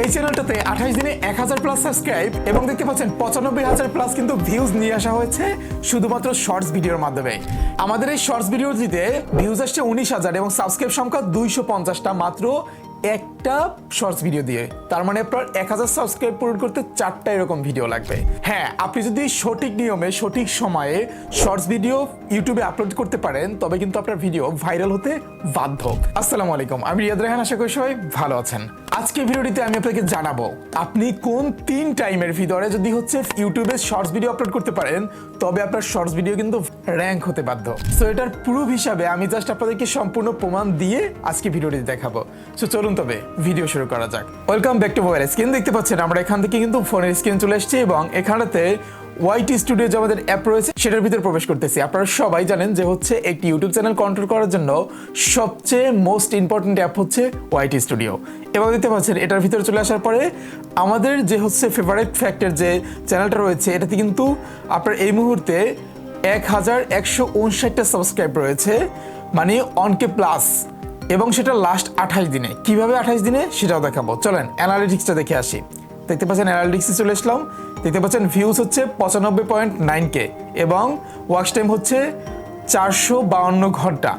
এই চ্যানেলটাতে 28 দিনে 1000 plus subscribe এবং দেখতে পাচ্ছেন 95,000 প্লাস কিন্তু ভিউজ নিয়ে আসা হয়েছে শুধুমাত্র শর্টস ভিডিওর মাধ্যমে। আমাদের এই শর্টস ভিডিওটিতে ভিউজ আসছে 19,000 এবং সাবস্ক্রাইব সংখ্যা 250টা মাত্র একটা শর্টস ভিডিও দিয়ে। তার মানে আপনার 1000 সাবস্ক্রাইব পূরণ করতে 4টা এরকম ভিডিও লাগবে। হ্যাঁ, আপনি যদি সঠিক নিয়মে সঠিক সময়ে শর্টস ভিডিও ইউটিউবে আপলোড করতে পারেন তবে কিন্তু আপনার ভিডিও ভাইরাল হতে বাধ্য। আসসালামু আলাইকুম, আমি রিয়াদ রায়হান, আশা করি সবাই ভালো আছেন। আজকে ভিডিওটিতে আমি আপনাকে জানাবো আপনি কোন 3 টাইমের ভিতরে যদি ইউটিউবে শর্টস ভিডিও আপলোড করতে পারেন তবে আপনার শর্টস ভিডিও কিন্তু র‍্যাঙ্ক হতে বাধ্য। সো এটার প্রুফ হিসাবে আমি জাস্ট আপনাদেরকে সম্পূর্ণ প্রমাণ দিয়ে আজকে ভিডিওটি দেখাবো। সো চলুন তবে ভিডিও শুরু করা যাক। Welcome back to mobile screen. দেখতে পাচ্ছেন আমরা এখান থেকে কিন্তু ফোনের স্ক্রিন চলে এসেছি এবং এখানেতে ওয়াইটি স্টুডিও যে আমাদের অ্যাপ রয়েছে সেটার ভিতরে প্রবেশ করতেছি। আপনারা সবাই জানেন যে একটি ইউটিউব চ্যানেল কন্ট্রোল করার জন্য সবচেয়ে মোস্ট ইম্পর্টেন্ট অ্যাপ হচ্ছে ওয়াইটি স্টুডিও। এবং দেখতে পাচ্ছেন এটার ভিতরে চলে আসার পরে আমাদের যে ফেভারিট ফ্যাক্টের যে চ্যানেলটা রয়েছে এটাতে কিন্তু আপনার এই মুহূর্তে 1159টা সাবস্ক্রাইব রয়েছে, মানে অনকে প্লাস, এবং সেটা লাস্ট 28 দিনে। কিভাবে 28 দিনে সেটাও দেখাবো। চলেন অ্যানালিটিক্সটা দেখে আসি। দেখতে পাচ্ছেন অ্যানালিটিক্সে চলে আসলাম। দেখতে পাচ্ছেন ভিউজ হচ্ছে 95.9K এবং ওয়াচ টাইম হচ্ছে 452 ঘন্টা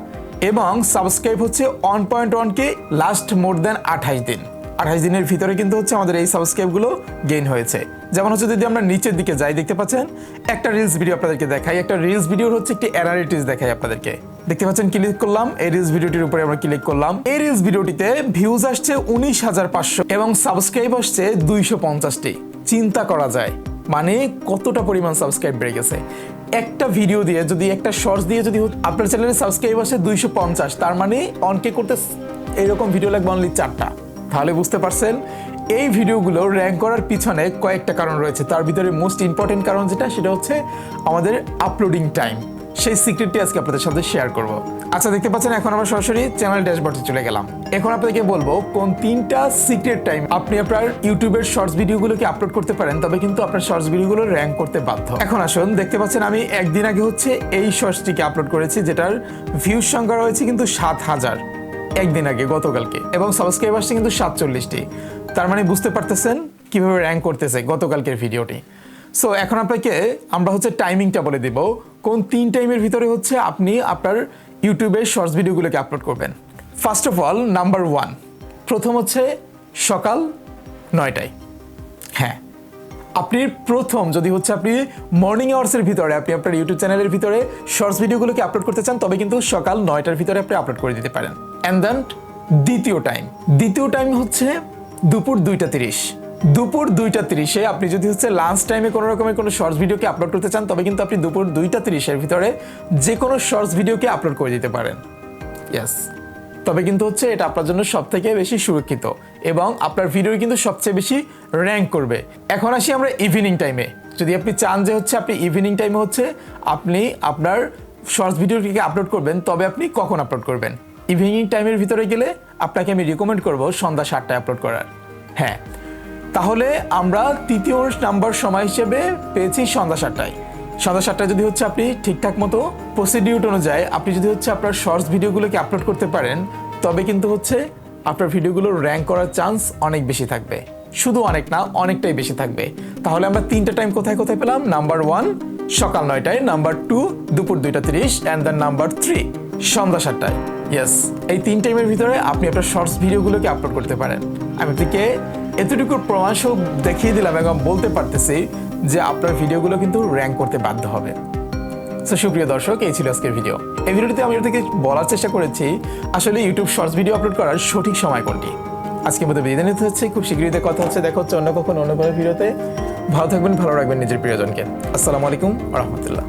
এবং সাবস্ক্রাইব হচ্ছে 1.1K লাস্ট মোর দ্যান 28 দিন। 28 দিনের ভিতরে কিন্তু আমাদের এই সাবস্ক্রাইবগুলো গেইন হয়েছে। যেমন যদি আমরা নিচের দিকে যাই, দেখতে পাচ্ছেন একটা রিলস ভিডিও আপনাদেরকে দেখাই। একটা রিলস ভিডিওর একটি অ্যানালিটিক্স দেখাই আপনাদেরকে। দেখতে পাচ্ছেন ক্লিক করলাম, এই রিলস ভিডিওটির উপরে আমরা ক্লিক করলাম। এই রিলস ভিডিওটিতে ভিউজ আসছে 19,500 এবং সাবস্ক্রাইব আসছে 250টি। চিন্তা করা যায় মানে কতটা পরিমাণ সাবস্ক্রাইব বেড়ে গেছে। একটা ভিডিও দিয়ে যদি, একটা শর্টস দিয়ে যদি আপনার চ্যানেলে সাবস্ক্রাইব আসে 250, তার মানে অনকে করতে এরকম ভিডিও লাগবে অনলি 4টা। তাহলে বুঝতে পারছেন এই ভিডিওগুলো র্যাঙ্ক করার পিছনে কয়েকটা কারণ রয়েছে। তার ভিতরে মোস্ট ইম্পর্টেন্ট কারণ সেটা হচ্ছে আমাদের আপলোডিং টাইম। সেই সিক্রেটটি আজকে আপনাদের সাথে শেয়ার করব। আচ্ছা, দেখতে পাচ্ছেন এখন আমরা সরাসরি চ্যানেল ড্যাশবোর্ডে চলে গেলাম। এখন আপনাদেরকে বলবো কোন 3টা সিক্রেট টাইম আপনি আপনার ইউটিউবের শর্টস ভিডিওগুলোকে আপলোড করতে পারেন তবে কিন্তু আপনার শর্টস ভিডিওগুলো র্যাঙ্ক করতে বাধ্য। এখন আসুন, দেখতে পাচ্ছেন আমি একদিন আগে এই শর্টসটিকে আপলোড করেছি যেটার ভিউজ সংখ্যা রয়েছে কিন্তু 7,000 একদিন আগে, গতকালকে, এবং সাবস্ক্রাইব আসছে কিন্তু 47টি। তার মানে বুঝতে পারতেছেন কিভাবে র্যাঙ্ক করতেছে গতকালকের ভিডিওটি। সো এখন আপনাকে আমরা টাইমিংটা বলে দেব কোন 3 টাইমের ভিতরে আপনি আপনার ইউটিউবের শর্টস ভিডিওগুলোকে আপলোড করবেন। ফার্স্ট অফ অল, নাম্বার 1, প্রথম সকাল 9টায়। হ্যাঁ, আপনি প্রথম যদি আপনি মর্নিং আওয়ার্সের ভিতরে আপনি আপনার ইউটিউব চ্যানেলের ভিতরে শর্টস ভিডিওগুলোকে আপলোড করতে চান তবে কিন্তু সকাল 9টার ভিতরে আপনি আপলোড করে দিতে পারেন। অ্যান্ড দেন দ্বিতীয় টাইম দুপুর 2:30। দুপুর 2:30-এ আপনি যদি লাঞ্চ টাইমে কোনো রকমের কোনো শর্টস ভিডিওকে আপলোড করতে চান তবে কিন্তু আপনি দুপুর 2:30-এর ভিতরে যে কোনো শর্টস ভিডিওকে আপলোড করে দিতে পারেন। ইয়েস, তবে কিন্তু এটা আপনার জন্য সবথেকে বেশি সুরক্ষিত এবং আপনার ভিডিও কিন্তু সবচেয়ে বেশি র্যাঙ্ক করবে। এখন আসি আমরা ইভিনিং টাইমে। যদি আপনি চান যে আপনি ইভিনিং টাইমে আপনি আপনার শর্টস ভিডিওটিকে আপলোড করবেন তবে আপনি কখন আপলোড করবেন? ইভিনিং টাইমের ভিতরে গেলে আপনাকে আমি রিকমেন্ড করব সন্ধ্যা 7টায় আপলোড করার। হ্যাঁ, তাহলে আমরা তৃতীয় নাম্বার সময় হিসেবে পেয়েছি সন্ধ্যা 7টায়। সন্ধ্যা 7টায় যদি আপনি ঠিকঠাক মতো প্রসিডিউর অনুযায়ী আপনি যদি আপনার শর্টস ভিডিওগুলোকে আপলোড করতে পারেন তবে কিন্তু আপনার ভিডিওগুলোর র্যাঙ্ক করার চান্স অনেক বেশি থাকবে। শুধু অনেক না, অনেকটাই বেশি থাকবে। তাহলে আমরা 3টা টাইম কোথায় পেলাম? নাম্বার 1 সকাল 9টায়, নাম্বার 2 দুপুর 2:30, অ্যান্ড দেন নাম্বার 3 সন্ধ্যা 7টায়। ইয়েস, এই 3 টাইমের ভিতরে আপনি আপনার শর্টস ভিডিওগুলোকে আপলোড করতে পারেন। আমি আপনাকে এতটুকু প্রমাণ সহ দেখিয়ে দিলাম এবং বলতে পারতেছি যে আপনার ভিডিওগুলো কিন্তু র্যাঙ্ক করতে বাধ্য হবে। সো সুপ্রিয় দর্শক, এই ছিল আজকের ভিডিও। এই ভিডিওটিতে আমি আপনাকে বলার চেষ্টা করেছি আসলে ইউটিউব শর্টস ভিডিও আপলোড করার সঠিক সময় কোনটি। আজকের মতো বিদায় নিতে হচ্ছে। খুব শীঘ্রই কথা দেখা হচ্ছে অন্য কখনো অন্য কোনো ভিডিওতে। ভালো থাকবেন, ভালো রাখবেন নিজের প্রিয়জনকে। আসসালামু আলাইকুম ওয়া রাহমাতুল্লাহ।